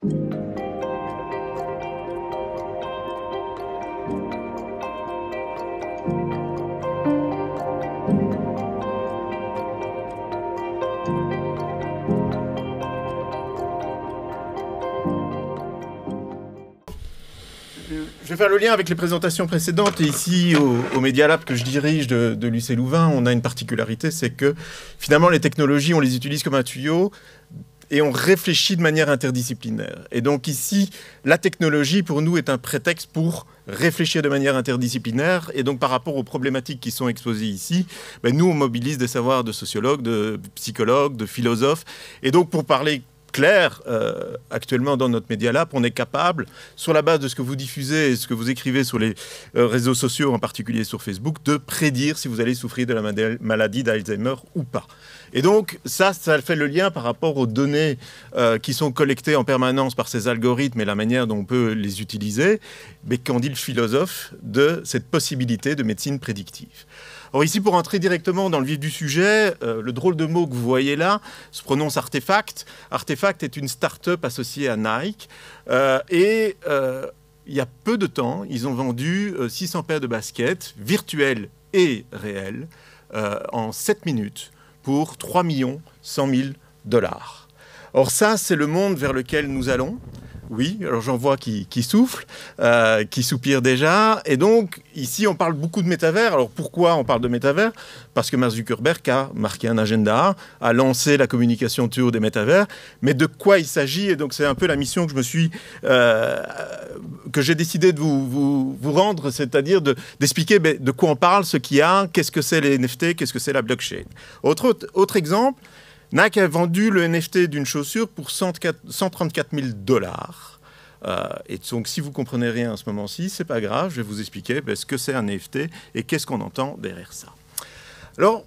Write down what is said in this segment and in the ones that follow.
Je vais faire le lien avec les présentations précédentes. Et ici, au Media Lab que je dirige de l'UC Louvain, on a une particularité, c'est que finalement, les technologies, on les utilise comme un tuyau et on réfléchit de manière interdisciplinaire. Et donc ici, la technologie, pour nous, est un prétexte pour réfléchir de manière interdisciplinaire. Et donc, par rapport aux problématiques qui sont exposées ici, nous, on mobilise des savoirs de sociologues, de psychologues, de philosophes. Et donc, pour parler clair, actuellement dans notre Media Lab, on est capable, sur la base de ce que vous diffusez et ce que vous écrivez sur les réseaux sociaux, en particulier sur Facebook, de prédire si vous allez souffrir de la maladie d'Alzheimer ou pas. Et donc, ça fait le lien par rapport aux données qui sont collectées en permanence par ces algorithmes et la manière dont on peut les utiliser, mais qu'en dit le philosophe de cette possibilité de médecine prédictive. Alors ici, pour entrer directement dans le vif du sujet, le drôle de mot que vous voyez là se prononce Artefact. Artefact est une start-up associée à Nike. Il y a peu de temps, ils ont vendu 600 paires de baskets virtuelles et réelles en 7 minutes pour 3 100 000 $. Or ça, c'est le monde vers lequel nous allons. Oui, alors j'en vois qui soufflent, qui soupirent déjà. Et donc, ici, on parle beaucoup de métavers. Alors, pourquoi on parle de métavers? Parce que Mark Zuckerberg a marqué un agenda, a lancé la communication autour des métavers. Mais de quoi il s'agit? Et donc, c'est un peu la mission que que j'ai décidé de vous rendre, c'est-à-dire d'expliquer de quoi on parle, ce qu'il y a, qu'est-ce que c'est les NFT, qu'est-ce que c'est la blockchain. Autre exemple, Nike a vendu le NFT d'une chaussure pour 134 000 $. Et donc, si vous ne comprenez rien à ce moment-ci, ce n'est pas grave, je vais vous expliquer ce que c'est un NFT et qu'est-ce qu'on entend derrière ça. Alors,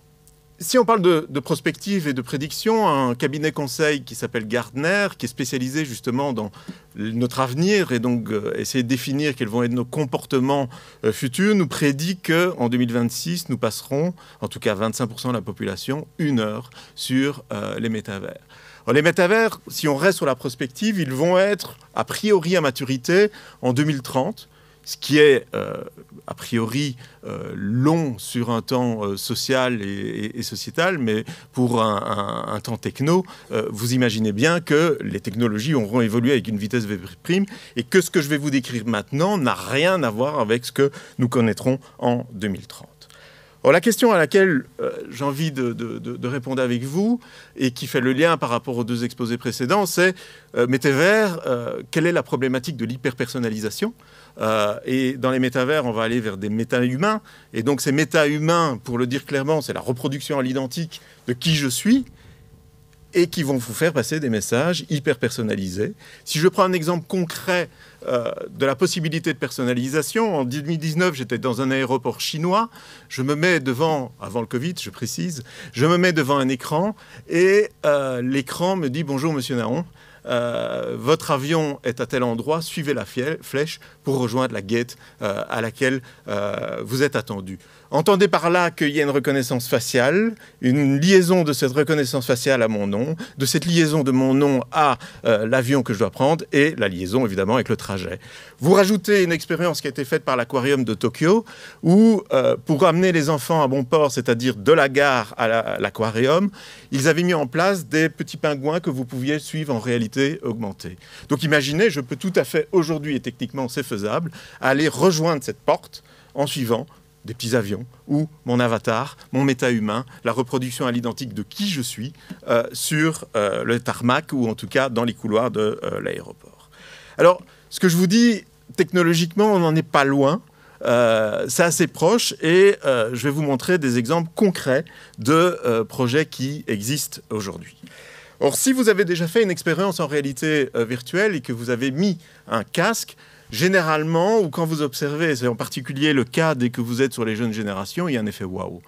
si on parle de prospective et de prédiction, un cabinet conseil qui s'appelle Gartner, qui est spécialisé justement dans notre avenir et donc essayer de définir quels vont être nos comportements futurs, nous prédit qu'en 2026, nous passerons, en tout cas 25% de la population, 1 heure sur les métavers. Alors, les métavers, si on reste sur la prospective, ils vont être a priori à maturité en 2030. Ce qui est a priori long sur un temps social et sociétal, mais pour un temps techno, vous imaginez bien que les technologies auront évolué avec une vitesse V', et que ce que je vais vous décrire maintenant n'a rien à voir avec ce que nous connaîtrons en 2030. Alors, la question à laquelle j'ai envie de répondre avec vous, et qui fait le lien par rapport aux deux exposés précédents, c'est métavers, quelle est la problématique de l'hyperpersonnalisation? Et dans les métavers, on va aller vers des méta-humains. Et donc ces méta-humains, pour le dire clairement, c'est la reproduction à l'identique de qui je suis, et qui vont vous faire passer des messages hyper personnalisés. Si je prends un exemple concret de la possibilité de personnalisation, en 2019, j'étais dans un aéroport chinois, je me mets devant, avant le Covid, je précise, je me mets devant un écran, et l'écran me dit « Bonjour, monsieur Naon, votre avion est à tel endroit, suivez la flèche pour rejoindre la gate à laquelle vous êtes attendu. » Entendez par là qu'il y a une reconnaissance faciale, une liaison de cette reconnaissance faciale à mon nom, de cette liaison de mon nom à l'avion que je dois prendre, et la liaison évidemment avec le trajet. Vous rajoutez une expérience qui a été faite par l'aquarium de Tokyo, où pour amener les enfants à bon port, c'est-à-dire de la gare à l'aquarium, ils avaient mis en place des petits pingouins que vous pouviez suivre en réalité augmentée. Donc imaginez, je peux tout à fait aujourd'hui, et techniquement c'est faisable, aller rejoindre cette porte en suivant des petits avions, ou mon avatar, mon méta-humain, la reproduction à l'identique de qui je suis sur le tarmac, ou en tout cas dans les couloirs de l'aéroport. Alors, ce que je vous dis, technologiquement, on n'en est pas loin. C'est assez proche, et je vais vous montrer des exemples concrets de projets qui existent aujourd'hui. Or, si vous avez déjà fait une expérience en réalité virtuelle et que vous avez mis un casque, généralement, ou quand vous observez, c'est en particulier le cas dès que vous êtes sur les jeunes générations, il y a un effet waouh.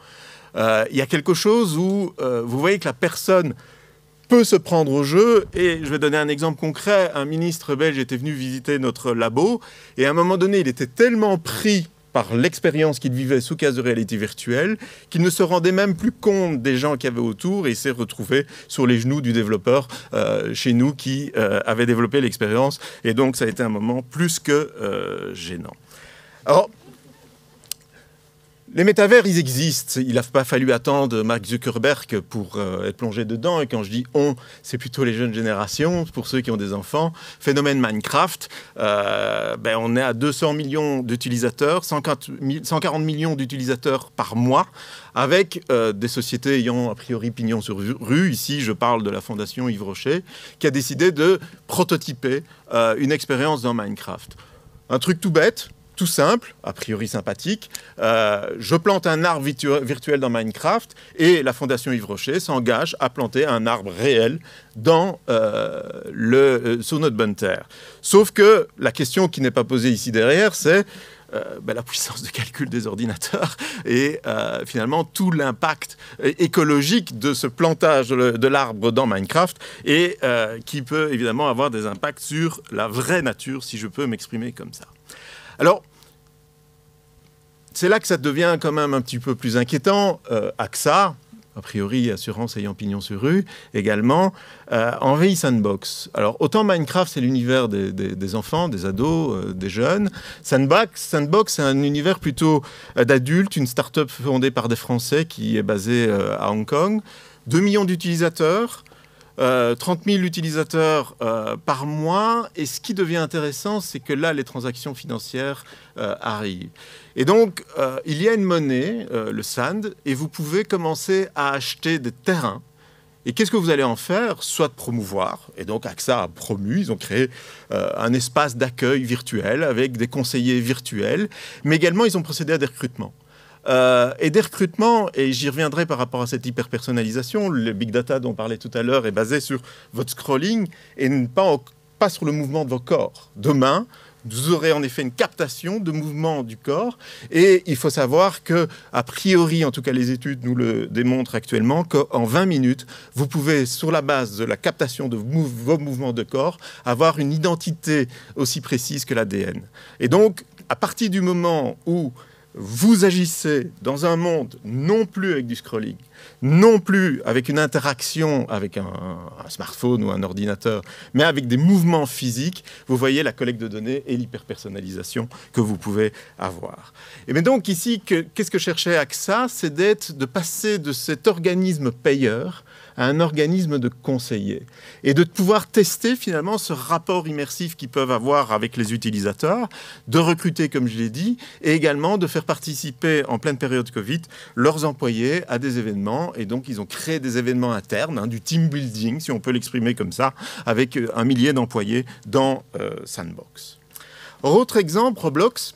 Il y a quelque chose où vous voyez que la personne peut se prendre au jeu, et je vais donner un exemple concret. Un ministre belge était venu visiter notre labo, et à un moment donné, il était tellement pris par l'expérience qu'il vivait sous casque de réalité virtuelle, qu'il ne se rendait même plus compte des gens qu'il y avait autour et il s'est retrouvé sur les genoux du développeur chez nous qui avait développé l'expérience. Et donc, ça a été un moment plus que gênant. Alors, les métavers, ils existent. Il n'a pas fallu attendre Mark Zuckerberg pour être plongé dedans. Et quand je dis « on », c'est plutôt les jeunes générations, pour ceux qui ont des enfants. Phénomène Minecraft, on est à 200 millions d'utilisateurs, 140 millions d'utilisateurs par mois, avec des sociétés ayant a priori pignon sur rue. Ici, je parle de la fondation Yves Rocher, qui a décidé de prototyper une expérience dans Minecraft. Un truc tout bête, tout simple, a priori sympathique. Je plante un arbre virtuel dans Minecraft et la Fondation Yves Rocher s'engage à planter un arbre réel sur notre bonne terre. Sauf que la question qui n'est pas posée ici derrière, c'est la puissance de calcul des ordinateurs et finalement tout l'impact écologique de ce plantage de l'arbre dans Minecraft et qui peut évidemment avoir des impacts sur la vraie nature, si je peux m'exprimer comme ça. Alors, c'est là que ça devient quand même un petit peu plus inquiétant. AXA, a priori assurance ayant pignon sur rue, également, envahit Sandbox. Alors, autant Minecraft, c'est l'univers des enfants, des ados, des jeunes. Sandbox, c'est un univers plutôt d'adultes, une start-up fondée par des Français qui est basée à Hong Kong. 2 millions d'utilisateurs. 30 000 utilisateurs par mois. Et ce qui devient intéressant, c'est que là, les transactions financières arrivent. Et donc, il y a une monnaie, le Sand, et vous pouvez commencer à acheter des terrains. Et qu'est-ce que vous allez en faire? Soit de promouvoir. Et donc, AXA a promu. Ils ont créé un espace d'accueil virtuel avec des conseillers virtuels. Mais également, ils ont procédé à des recrutements. Et des recrutements, et j'y reviendrai par rapport à cette hyper-personnalisation, le big data dont on parlait tout à l'heure est basé sur votre scrolling et pas sur le mouvement de vos corps. Demain, vous aurez en effet une captation de mouvement du corps et il faut savoir que, a priori, en tout cas les études nous le démontrent actuellement, qu'en 20 minutes, vous pouvez, sur la base de la captation de vos mouvements de corps, avoir une identité aussi précise que l'ADN. Et donc, à partir du moment où vous agissez dans un monde non plus avec du scrolling, non plus avec une interaction avec un smartphone ou un ordinateur, mais avec des mouvements physiques, vous voyez la collecte de données et l'hyperpersonnalisation que vous pouvez avoir. Et bien donc ici, qu'est-ce que cherchait AXA? C'est de passer de cet organisme payeur à un organisme de conseillers et de pouvoir tester finalement ce rapport immersif qu'ils peuvent avoir avec les utilisateurs, de recruter, comme je l'ai dit, et également de faire participer en pleine période Covid leurs employés à des événements. Et donc, ils ont créé des événements internes, du team building, si on peut l'exprimer comme ça, avec 1 millier d'employés dans Sandbox. Autre exemple, Roblox.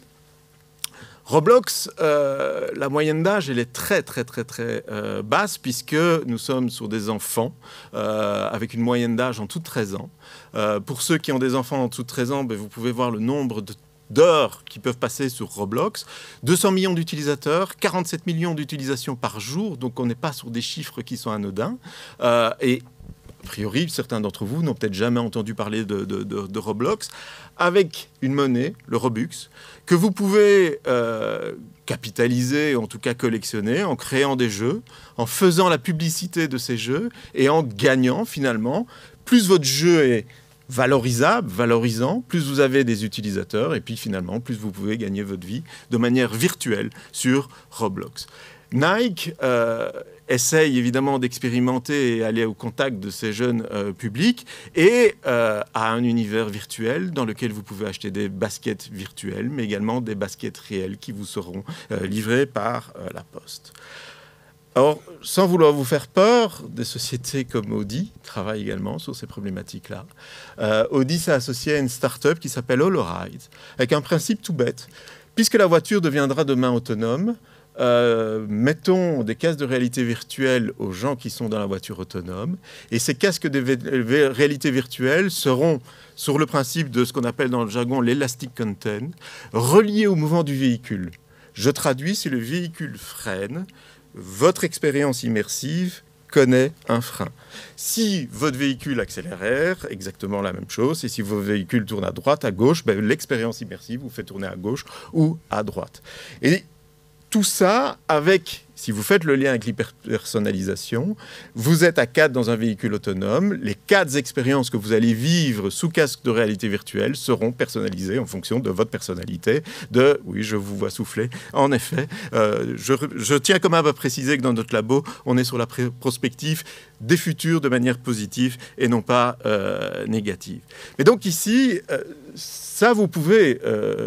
Roblox, la moyenne d'âge, elle est très basse puisque nous sommes sur des enfants avec une moyenne d'âge en dessous de 13 ans. Pour ceux qui ont des enfants en dessous de 13 ans, vous pouvez voir le nombre d'heures qui peuvent passer sur Roblox. 200 millions d'utilisateurs, 47 millions d'utilisations par jour, donc on n'est pas sur des chiffres qui sont anodins. Et a priori, certains d'entre vous n'ont peut-être jamais entendu parler de Roblox, avec une monnaie, le Robux, que vous pouvez capitaliser, en tout cas collectionner, en créant des jeux, en faisant la publicité de ces jeux et en gagnant finalement. Plus votre jeu est valorisant, plus vous avez des utilisateurs et puis finalement, plus vous pouvez gagner votre vie de manière virtuelle sur Roblox. Nike essaye évidemment d'expérimenter et aller au contact de ces jeunes publics et a un univers virtuel dans lequel vous pouvez acheter des baskets virtuelles, mais également des baskets réelles qui vous seront livrées par la poste. Alors, sans vouloir vous faire peur, des sociétés comme Audi travaillent également sur ces problématiques-là. Audi s'est associé à une start-up qui s'appelle Holoride, avec un principe tout bête. Puisque la voiture deviendra demain autonome, mettons des casques de réalité virtuelle aux gens qui sont dans la voiture autonome, et ces casques de réalité virtuelle seront, sur le principe de ce qu'on appelle dans le jargon l'elastic content, reliés au mouvement du véhicule. Je traduis, si le véhicule freine, votre expérience immersive connaît un frein. Si votre véhicule accélère, exactement la même chose. Et si votre véhicule tourne à droite, à gauche, ben, l'expérience immersive vous fait tourner à gauche ou à droite. Et tout ça avec, si vous faites le lien avec l'hyperpersonnalisation, vous êtes à 4 dans un véhicule autonome. Les 4 expériences que vous allez vivre sous casque de réalité virtuelle seront personnalisées en fonction de votre personnalité. Oui, je vous vois souffler. En effet, je tiens quand même à préciser que dans notre labo, on est sur la prospective des futurs de manière positive et non pas négative. Mais donc ici, ça, vous pouvez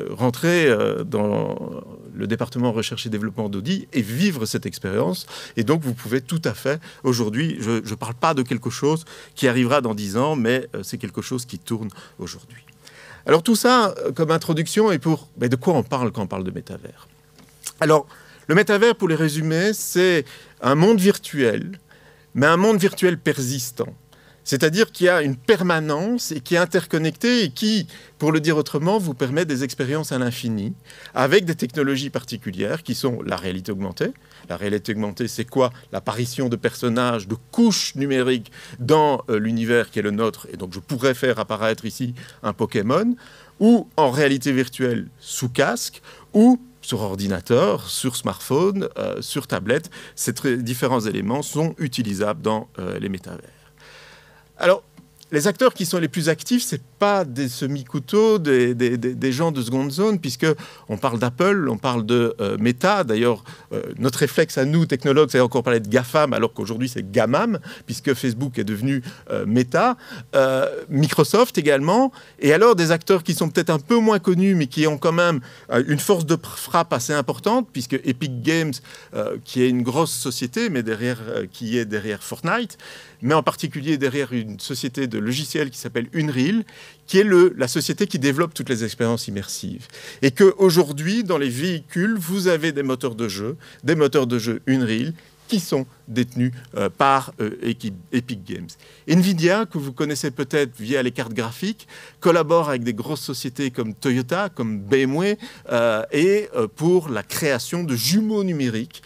rentrer dans le département recherche et développement d'Audi et vivre cette expérience. Et donc, vous pouvez tout à fait, aujourd'hui, je ne parle pas de quelque chose qui arrivera dans 10 ans, mais c'est quelque chose qui tourne aujourd'hui. Alors, tout ça, comme introduction, et pour de quoi on parle quand on parle de métavers? Alors, le métavers, pour les résumer, c'est un monde virtuel, mais un monde virtuel persistant. C'est-à-dire qu'il y a une permanence et qui est interconnecté et qui, pour le dire autrement, vous permet des expériences à l'infini avec des technologies particulières qui sont la réalité augmentée. La réalité augmentée, c'est quoi? L'apparition de personnages, de couches numériques dans l'univers qui est le nôtre. Et donc, je pourrais faire apparaître ici un Pokémon, ou en réalité virtuelle sous casque, ou sur ordinateur, sur smartphone, sur tablette. Ces différents éléments sont utilisables dans les métavers. Alors, les acteurs qui sont les plus actifs, ce n'est pas des semi-couteaux, des gens de seconde zone, puisqu'on parle d'Apple, on parle de Meta. D'ailleurs, notre réflexe à nous, technologues, c'est encore parler de GAFAM, alors qu'aujourd'hui, c'est GAMAM, puisque Facebook est devenu Meta. Microsoft également. Et alors, des acteurs qui sont peut-être un peu moins connus, mais qui ont quand même une force de frappe assez importante, puisque Epic Games, qui est une grosse société, mais qui est derrière Fortnite, mais en particulier derrière une société de logiciels qui s'appelle Unreal, qui est la société qui développe toutes les expériences immersives. Et qu'aujourd'hui, dans les véhicules, vous avez des moteurs de jeu Unreal, qui sont détenus par Epic Games. Nvidia, que vous connaissez peut-être via les cartes graphiques, collabore avec des grosses sociétés comme Toyota, comme BMW, et pour la création de jumeaux numériques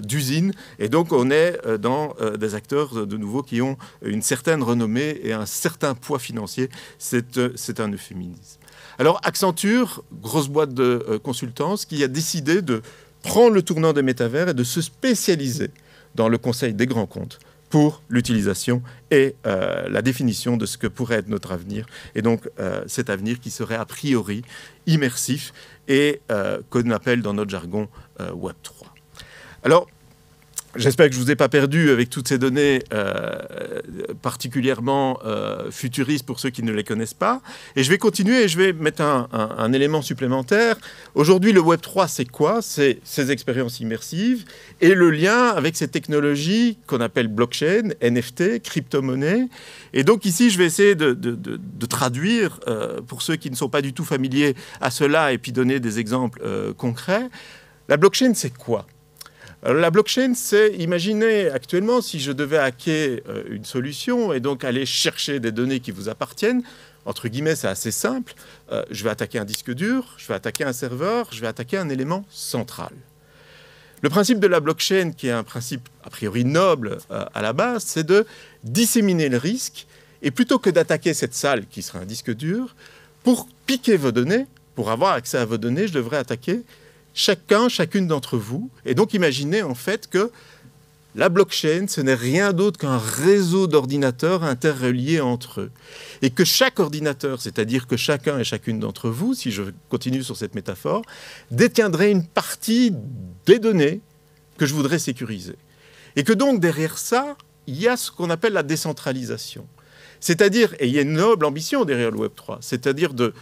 d'usines. Et donc, on est dans des acteurs, de nouveau, qui ont une certaine renommée et un certain poids financier. C'est un euphémisme. Alors, Accenture, grosse boîte de consultance, qui a décidé de prendre le tournant des métavers et de se spécialiser dans le conseil des grands comptes pour l'utilisation et la définition de ce que pourrait être notre avenir. Et donc, cet avenir qui serait a priori immersif et qu'on appelle dans notre jargon Web3. Alors, j'espère que je ne vous ai pas perdu avec toutes ces données particulièrement futuristes pour ceux qui ne les connaissent pas. Et je vais continuer et je vais mettre un élément supplémentaire. Aujourd'hui, le Web3, c'est quoi? C'est ces expériences immersives et le lien avec ces technologies qu'on appelle blockchain, NFT, crypto-monnaie. Et donc ici, je vais essayer de traduire pour ceux qui ne sont pas du tout familiers à cela et puis donner des exemples concrets. La blockchain, c'est quoi? Alors, la blockchain, c'est, imaginez actuellement, si je devais hacker une solution et donc aller chercher des données qui vous appartiennent, entre guillemets, c'est assez simple. Je vais attaquer un disque dur, je vais attaquer un serveur, je vais attaquer un élément central. Le principe de la blockchain, qui est un principe a priori noble à la base, c'est de disséminer le risque et plutôt que d'attaquer cette salle qui sera un disque dur, pour piquer vos données, pour avoir accès à vos données, je devrais attaquer chacune d'entre vous. Et donc, imaginez en fait que la blockchain, ce n'est rien d'autre qu'un réseau d'ordinateurs interreliés entre eux. Et que chaque ordinateur, c'est-à-dire que chacun et chacune d'entre vous, si je continue sur cette métaphore, détiendrait une partie des données que je voudrais sécuriser. Et que donc, derrière ça, il y a ce qu'on appelle la décentralisation. C'est-à-dire, et il y a une noble ambition derrière le Web3, c'est-à-dire de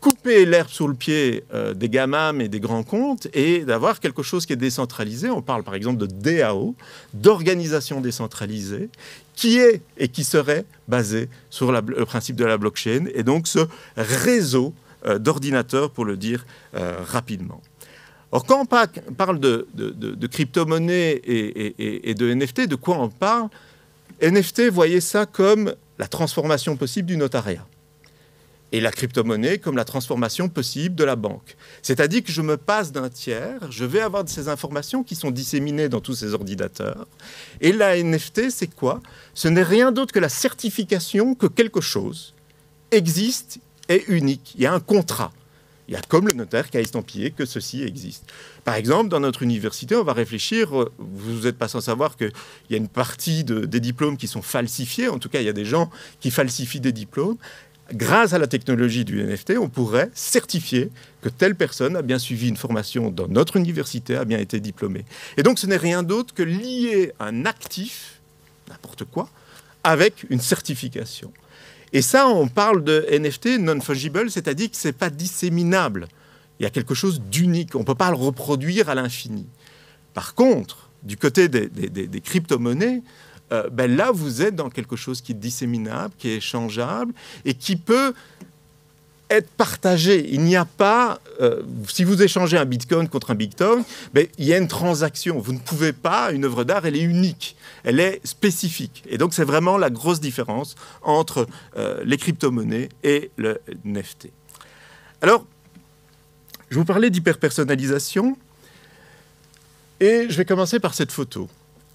couper l'herbe sous le pied des GAMAM et des grands comptes et d'avoir quelque chose qui est décentralisé. On parle par exemple de DAO, d'organisation décentralisée, qui est et qui serait basée sur le principe de la blockchain et donc ce réseau d'ordinateurs, pour le dire rapidement. Or, quand on parle de crypto-monnaie et de NFT, de quoi on parle? NFT, voyez ça comme la transformation possible du notariat. Et la crypto-monnaie comme la transformation possible de la banque. C'est-à-dire que je me passe d'un tiers, je vais avoir ces informations qui sont disséminées dans tous ces ordinateurs. Et la NFT, c'est quoi? Ce n'est rien d'autre que la certification que quelque chose existe, est unique. Il y a un contrat. Il y a comme le notaire qui a estampillé que ceci existe. Par exemple, dans notre université, on va réfléchir, vous n'êtes pas sans savoir qu'il y a une partie des diplômes qui sont falsifiés. En tout cas, il y a des gens qui falsifient des diplômes. Grâce à la technologie du NFT, on pourrait certifier que telle personne a bien suivi une formation dans notre université, a bien été diplômée. Et donc, ce n'est rien d'autre que lier un actif, n'importe quoi, avec une certification. Et ça, on parle de NFT non-fungible, c'est-à-dire que ce n'est pas disséminable. Il y a quelque chose d'unique. On ne peut pas le reproduire à l'infini. Par contre, du côté des crypto-monnaies, là, vous êtes dans quelque chose qui est disséminable, qui est échangeable et qui peut être partagé. Il n'y a pas... si vous échangez un bitcoin contre un bitcoin, il y a une transaction. Vous ne pouvez pas... Une œuvre d'art, elle est unique. Elle est spécifique. Et donc, c'est vraiment la grosse différence entre les crypto-monnaies et le NFT. Alors, je vous parlais d'hyper-personnalisation. Et je vais commencer par cette photo.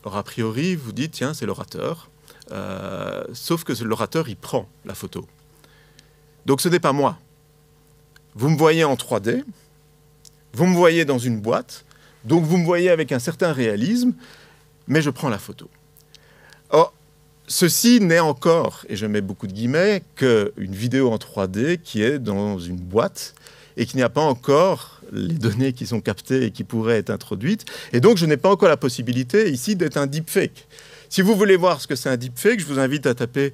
Alors, a priori, vous dites, tiens, c'est l'orateur. Sauf que l'orateur, il prend la photo. Donc, ce n'est pas moi. Vous me voyez en 3D. Vous me voyez dans une boîte. Donc, vous me voyez avec un certain réalisme. Mais je prends la photo. Or, ceci n'est encore, et je mets beaucoup de guillemets, qu'une vidéo en 3D qui est dans une boîte et qui n'a pas encore les données qui sont captées et qui pourraient être introduites. Et donc, je n'ai pas encore la possibilité ici d'être un deepfake. Si vous voulez voir ce que c'est un deepfake, je vous invite à taper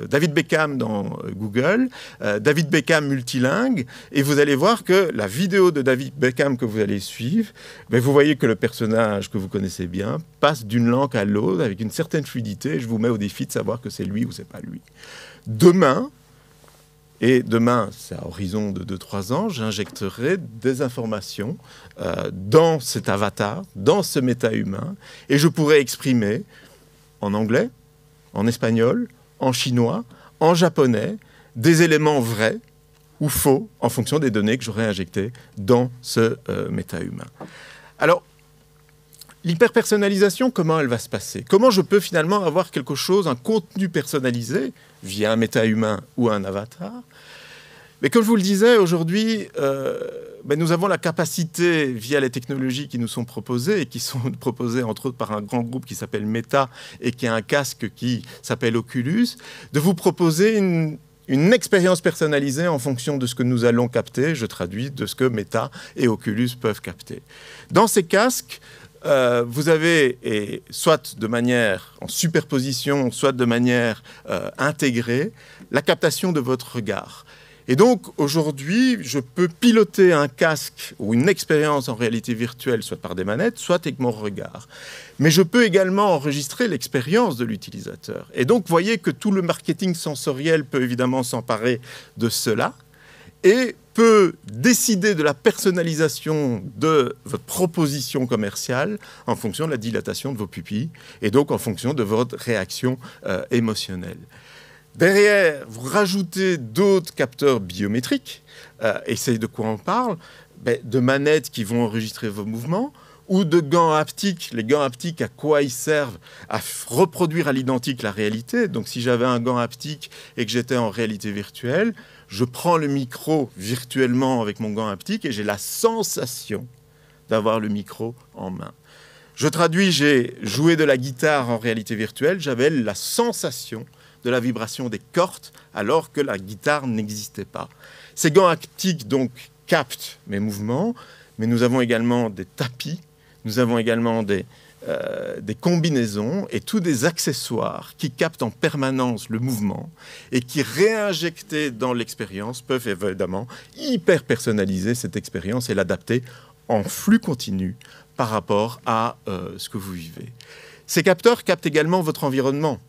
David Beckham dans Google, David Beckham multilingue, et vous allez voir que la vidéo de David Beckham que vous allez suivre, vous voyez que le personnage que vous connaissez bien passe d'une langue à l'autre avec une certaine fluidité, et je vous mets au défi de savoir que c'est lui ou c'est pas lui. Demain, c'est à horizon de 2-3 ans, j'injecterai des informations dans cet avatar, dans ce méta-humain, et je pourrai exprimer en anglais, en espagnol, en chinois, en japonais, des éléments vrais ou faux en fonction des données que j'aurai injectées dans ce méta-humain. Alors, l'hyperpersonnalisation, comment elle va se passer? Comment je peux finalement avoir quelque chose, un contenu personnalisé via un méta-humain ou un avatar? Mais comme je vous le disais, aujourd'hui, nous avons la capacité, via les technologies qui nous sont proposées, et qui sont proposées entre autres par un grand groupe qui s'appelle Meta, et qui a un casque qui s'appelle Oculus, de vous proposer une expérience personnalisée en fonction de ce que nous allons capter, je traduis, de ce que Meta et Oculus peuvent capter. Dans ces casques, vous avez, soit de manière en superposition, soit de manière intégrée, la captation de votre regard. Et donc, aujourd'hui, je peux piloter un casque ou une expérience en réalité virtuelle, soit par des manettes, soit avec mon regard. Mais je peux également enregistrer l'expérience de l'utilisateur. Et donc, vous voyez que tout le marketing sensoriel peut évidemment s'emparer de cela et peut décider de la personnalisation de votre proposition commerciale en fonction de la dilatation de vos pupilles et donc en fonction de votre réaction émotionnelle. Derrière, vous rajoutez d'autres capteurs biométriques, et c'est de quoi on parle, de manettes qui vont enregistrer vos mouvements, ou de gants haptiques. Les gants haptiques, à quoi ils servent? À reproduire à l'identique la réalité. Donc si j'avais un gant haptique et que j'étais en réalité virtuelle, je prends le micro virtuellement avec mon gant haptique et j'ai la sensation d'avoir le micro en main. Je traduis, j'ai joué de la guitare en réalité virtuelle, j'avais la sensation de la vibration des cordes alors que la guitare n'existait pas. Ces gants haptiques donc captent mes mouvements, mais nous avons également des tapis, nous avons également des combinaisons et tous des accessoires qui captent en permanence le mouvement et qui, réinjectés dans l'expérience, peuvent évidemment hyper personnaliser cette expérience et l'adapter en flux continu par rapport à ce que vous vivez. Ces capteurs captent également votre environnement.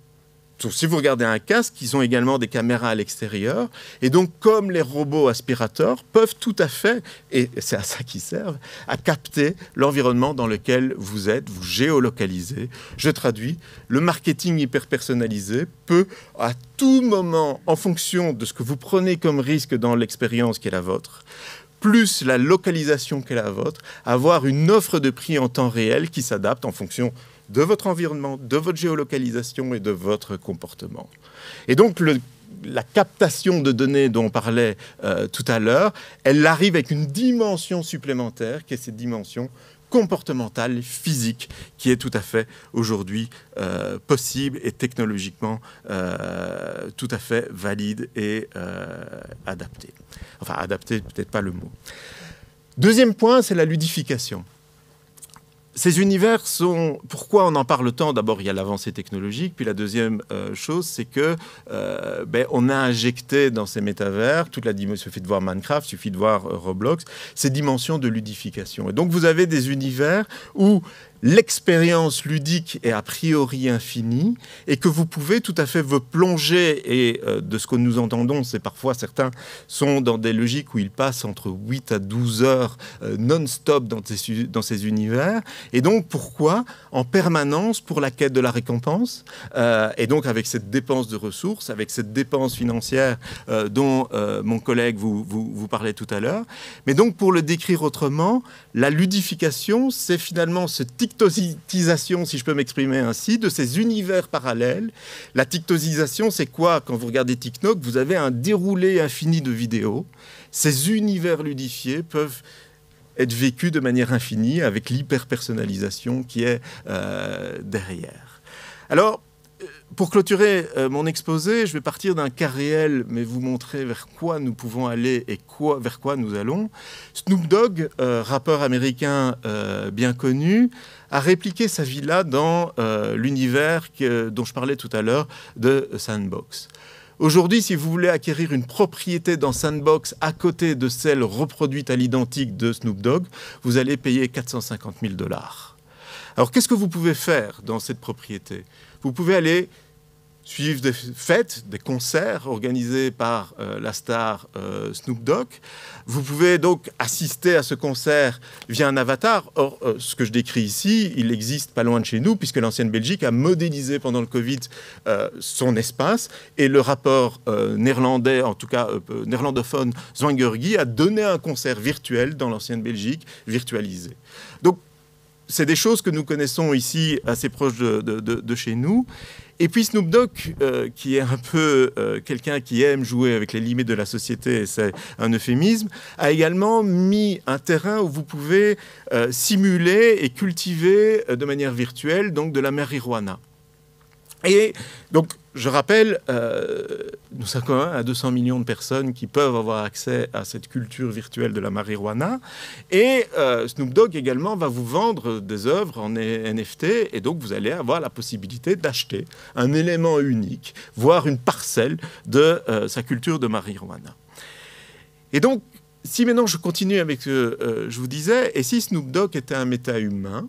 si vous regardez un casque, ils ont également des caméras à l'extérieur. Et donc, comme les robots aspirateurs, peuvent tout à fait, et c'est à ça qu'ils servent, à capter l'environnement dans lequel vous êtes, vous géolocaliser. Je traduis, le marketing hyper personnalisé peut, à tout moment, en fonction de ce que vous prenez comme risque dans l'expérience qui est la vôtre, plus la localisation qui est la vôtre, avoir une offre de prix en temps réel qui s'adapte en fonction de votre environnement, de votre géolocalisation et de votre comportement. Et donc, la captation de données dont on parlait tout à l'heure, elle arrive avec une dimension supplémentaire, qui est cette dimension comportementale, physique, qui est tout à fait aujourd'hui possible et technologiquement tout à fait valide et adapté. Enfin, adapté, peut-être pas le mot. Deuxième point, c'est la ludification. Ces univers sont... Pourquoi on en parle tant? D'abord, il y a l'avancée technologique. Puis la deuxième chose, c'est que on a injecté dans ces métavers, il suffit de voir Minecraft, il suffit de voir Roblox, ces dimensions de ludification. Et donc, vous avez des univers où l'expérience ludique est a priori infinie et que vous pouvez tout à fait vous plonger, et de ce que nous entendons, c'est parfois certains sont dans des logiques où ils passent entre 8 à 12 heures non-stop dans ces univers. Et donc pourquoi en permanence pour la quête de la récompense, et donc avec cette dépense de ressources, avec cette dépense financière dont mon collègue vous parlait tout à l'heure. Mais donc pour le décrire autrement, la ludification, c'est finalement ce tictosisation, si je peux m'exprimer ainsi, de ces univers parallèles. La tictosisation, c'est quoi? Quand vous regardez TikTok, vous avez un déroulé infini de vidéos. Ces univers ludifiés peuvent être vécus de manière infinie avec l'hyper-personnalisation qui est derrière. Alors, pour clôturer mon exposé, je vais partir d'un cas réel, mais vous montrer vers quoi nous pouvons aller et vers quoi nous allons. Snoop Dogg, rappeur américain bien connu, a répliqué sa vie-là dans l'univers dont je parlais tout à l'heure de Sandbox. Aujourd'hui, si vous voulez acquérir une propriété dans Sandbox à côté de celle reproduite à l'identique de Snoop Dogg, vous allez payer 450 000 $. Alors, qu'est-ce que vous pouvez faire dans cette propriété? Vous pouvez aller suivre des fêtes, des concerts organisés par la star Snoop Dogg. Vous pouvez donc assister à ce concert via un avatar. Or, ce que je décris ici, il existe pas loin de chez nous, puisque l'ancienne Belgique a modélisé pendant le Covid son espace. Et le rappeur néerlandais, en tout cas néerlandophone, Zwangergi, a donné un concert virtuel dans l'ancienne Belgique, virtualisé. Donc, c'est des choses que nous connaissons ici, assez proches de chez nous. Et puis Snoop Dogg, qui est un peu quelqu'un qui aime jouer avec les limites de la société, et c'est un euphémisme, a également mis un terrain où vous pouvez simuler et cultiver de manière virtuelle donc de la marijuana. Et donc, je rappelle, nous sommes quand même à 200 millions de personnes qui peuvent avoir accès à cette culture virtuelle de la marijuana. Et Snoop Dogg également va vous vendre des œuvres en NFT. Et donc, vous allez avoir la possibilité d'acheter un élément unique, voire une parcelle de sa culture de marijuana. Et donc, si maintenant je continue avec ce que je vous disais, et si Snoop Dogg était un méta-humain,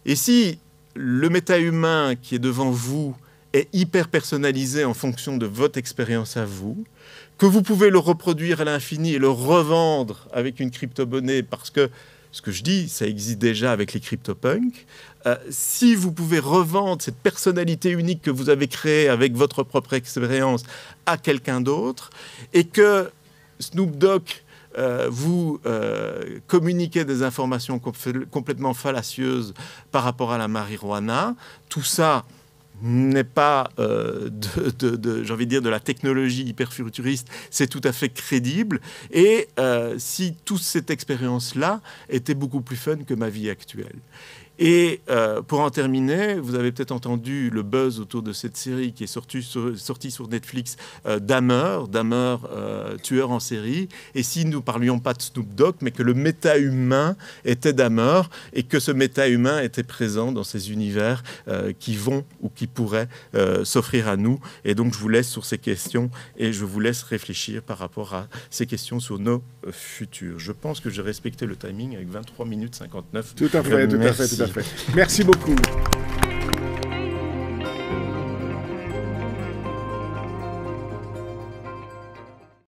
et si le méta-humain qui est devant vous est hyper personnalisé en fonction de votre expérience à vous, que vous pouvez le reproduire à l'infini et le revendre avec une crypto-monnaie, parce que ce que je dis, ça existe déjà avec les CryptoPunks. Si vous pouvez revendre cette personnalité unique que vous avez créée avec votre propre expérience à quelqu'un d'autre, et que Snoop Dogg vous communiquez des informations complètement fallacieuses par rapport à la marijuana, tout ça n'est pas j'ai envie de dire, de la technologie hyper futuriste, c'est tout à fait crédible. Et si toute cette expérience-là était beaucoup plus fun que ma vie actuelle. Et pour en terminer, vous avez peut-être entendu le buzz autour de cette série qui est sortie sur Netflix, Dahmer, tueur en série. Et si nous ne parlions pas de Snoop Dogg, mais que le méta-humain était Dahmer et que ce méta-humain était présent dans ces univers qui vont ou qui pourraient s'offrir à nous. Et donc, je vous laisse sur ces questions et je vous laisse réfléchir par rapport à ces questions sur nos futurs. Je pense que j'ai respecté le timing avec 23 minutes 59. Tout à fait, tout à fait, tout à fait. Merci beaucoup.